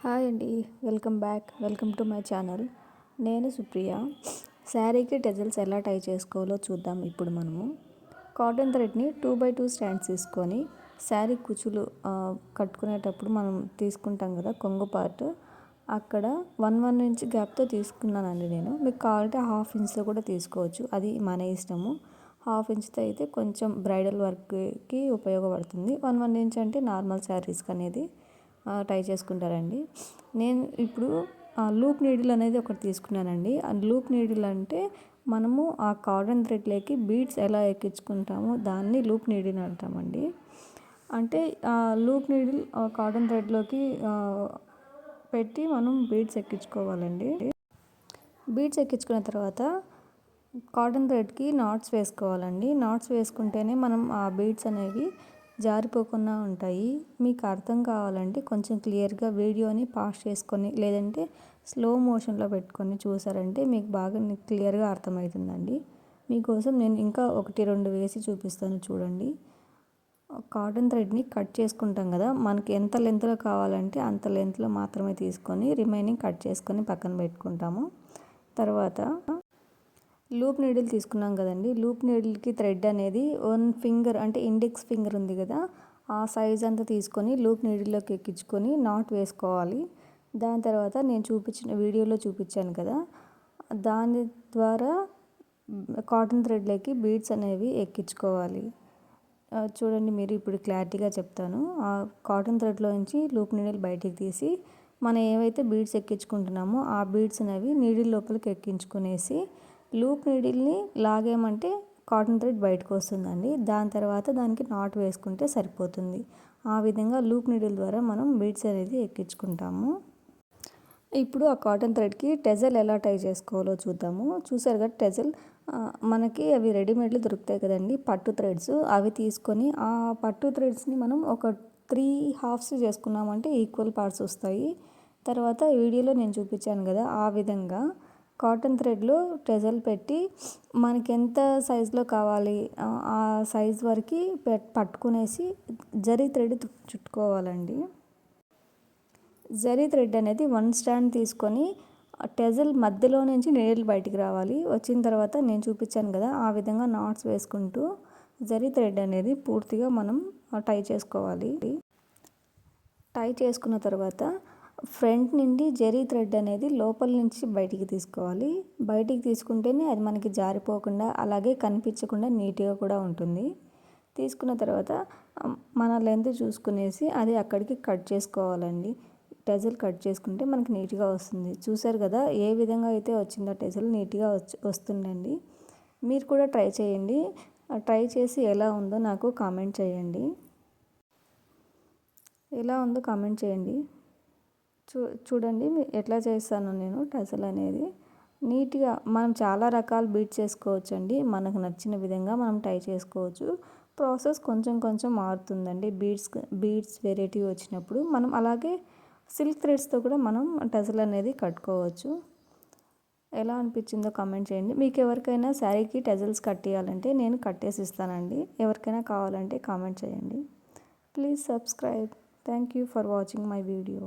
Hi అండి, welcome to my channel. నేను సుప్రియ. శారీకి టెజల్స్ ఎలా టై చేసుకోవాలో చూద్దాం. ఇప్పుడు మనము కాటన్ థ్రెడ్ని 2x2 స్టాండ్స్ తీసుకొని శారీ కుచ్చులు కట్టుకునేటప్పుడు మనం తీసుకుంటాం కదా, కొంగు పార్ట్ అక్కడ 1 ఇంచ్ గ్యాప్తో తీసుకున్నానండి నేను. మీకు కావాలంటే 1/2 ఇంచ్తో కూడా తీసుకోవచ్చు, అది మన ఇష్టము. 1/2 ఇంచ్తో అయితే కొంచెం బ్రైడల్ వర్క్కి ఉపయోగపడుతుంది. 1 ఇంచ్ అంటే నార్మల్ శారీస్కి అనేది టై చేసుకుంటారండి. నేను ఇప్పుడు లూప్ నీడిల్ అనేది ఒకటి తీసుకున్నానండి. ఆ లూప్ నీడిల్ అంటే మనము ఆ కాటన్ థ్రెడ్లోకి బీడ్స్ ఎలా ఎక్కించుకుంటామో దాన్ని లూప్ నీడిల్ అంటామండి. అంటే లూప్ నీడిల్ కాటన్ థ్రెడ్లోకి పెట్టి మనం బీడ్స్ ఎక్కించుకోవాలండి. బీడ్స్ ఎక్కించుకున్న తర్వాత కాటన్ థ్రెడ్కి నాట్స్ వేసుకోవాలండి. నాట్స్ వేసుకుంటేనే మనం ఆ బీడ్స్ అనేవి జారిపోకుండా ఉంటాయి. మీకు అర్థం కావాలంటే కొంచెం క్లియర్గా వీడియోని పాజ్ చేసుకొని లేదంటే స్లో మోషన్లో పెట్టుకొని చూసారంటే మీకు బాగా క్లియర్గా అర్థమవుతుందండి. మీకోసం నేను ఇంకా 1-2 వేసి చూపిస్తాను, చూడండి. కాటన్ థ్రెడ్ని కట్ చేసుకుంటాం కదా, మనకి ఎంత లెంత్లో కావాలంటే అంత లెంత్లో మాత్రమే తీసుకొని రిమైనింగ్ కట్ చేసుకొని పక్కన పెట్టుకుంటాము. తర్వాత లూప్ నీడిల్ తీసుకున్నాం కదండి. లూప్ నీడిల్కి థ్రెడ్ అనేది 1 ఫింగర్ అంటే ఇండెక్స్ ఫింగర్ ఉంది కదా, ఆ సైజ్ అంతా తీసుకొని లూప్ నీడిల్లోకి ఎక్కించుకొని నాట్ వేసుకోవాలి. దాని తర్వాత నేను వీడియోలో చూపించాను కదా, దాని ద్వారా కాటన్ థ్రెడ్లోకి బీడ్స్ అనేవి ఎక్కించుకోవాలి. చూడండి, మీరు ఇప్పుడు క్లారిటీగా చెప్తాను. ఆ కాటన్ థ్రెడ్లో నుంచి లూప్ నీడిల్ బయటికి తీసి మనం ఏవైతే బీడ్స్ ఎక్కించుకుంటున్నామో ఆ బీడ్స్ అనేవి నీడిల్ లోపలికి ఎక్కించుకునేసి లూప్ నీడిల్ని లాగేమంటే కాటన్ థ్రెడ్ బయటకు వస్తుందండి. దాని తర్వాత దానికి నాట్ వేసుకుంటే సరిపోతుంది. ఆ విధంగా లూప్ నీడిల్ ద్వారా మనం బీడ్స్ అనేది ఎక్కించుకుంటాము. ఇప్పుడు ఆ కాటన్ థ్రెడ్కి టెజల్ ఎలా టై చేసుకోవాలో చూద్దాము. చూసారు కదా, టెజల్ మనకి అవి రెడీమేడ్లు దొరుకుతాయి కదండి, పట్టు థ్రెడ్స్. అవి తీసుకొని ఆ పట్టు థ్రెడ్స్ని మనం ఒక 3 హాఫ్స్ చేసుకున్నామంటే ఈక్వల్ పార్ట్స్ వస్తాయి. తర్వాత వీడియోలో నేను చూపించాను కదా, ఆ విధంగా కాటన్ థ్రెడ్లో టెజల్ పెట్టి మనకి ఎంత సైజులో కావాలి ఆ సైజ్ వరకు పట్టుకునేసి జరీ థ్రెడ్ చుట్టుకోవాలండి. జరీ థ్రెడ్ అనేది 1 స్టాండ్ తీసుకొని టెజల్ మధ్యలో నుంచి నీడిల్ బయటికి రావాలి. వచ్చిన తర్వాత నేను చూపించాను కదా, ఆ విధంగా నాట్స్ వేసుకుంటూ జరీ థ్రెడ్ అనేది పూర్తిగా మనం టై చేసుకోవాలి. టై చేసుకున్న తర్వాత ఫ్రంట్ నుండి జరీ థ్రెడ్ అనేది లోపల నుంచి బయటికి తీసుకోవాలి. బయటికి తీసుకుంటేనే అది మనకి జారిపోకుండా అలాగే కనిపించకుండా నీట్గా కూడా ఉంటుంది. తీసుకున్న తర్వాత మన లెంత్ చూసుకునేసి అది అక్కడికి కట్ చేసుకోవాలండి. టెజల్ కట్ చేసుకుంటే మనకి నీట్గా వస్తుంది. చూసారు కదా, ఏ విధంగా అయితే వచ్చిందో టెజల్ నీట్గా వస్తుందండి. మీరు కూడా ట్రై చేయండి. ట్రై చేసి ఎలా ఉందో నాకు కామెంట్ చేయండి. ఎలా ఉందో కామెంట్ చేయండి. చూడండి ఎట్లా చేస్తాను నేను టెజల్ అనేది. నీట్గా మనం చాలా రకాల బీట్స్ చేసుకోవచ్చండి. మనకు నచ్చిన విధంగా మనం టై చేసుకోవచ్చు. ప్రాసెస్ కొంచెం కొంచెం మారుతుందండి. బీడ్స్ వెరైటీ వచ్చినప్పుడు మనం అలాగే సిల్క్ థ్రెడ్స్తో కూడా మనం టెజల్ అనేది కట్టుకోవచ్చు. ఎలా అనిపించిందో కామెంట్ చేయండి. మీకు ఎవరికైనా శారీకి టెజల్స్ కట్టేయాలంటే నేను కట్టేసి ఇస్తానండి. ఎవరికైనా కావాలంటే కామెంట్ చేయండి. Please subscribe. Thank you for watching my video.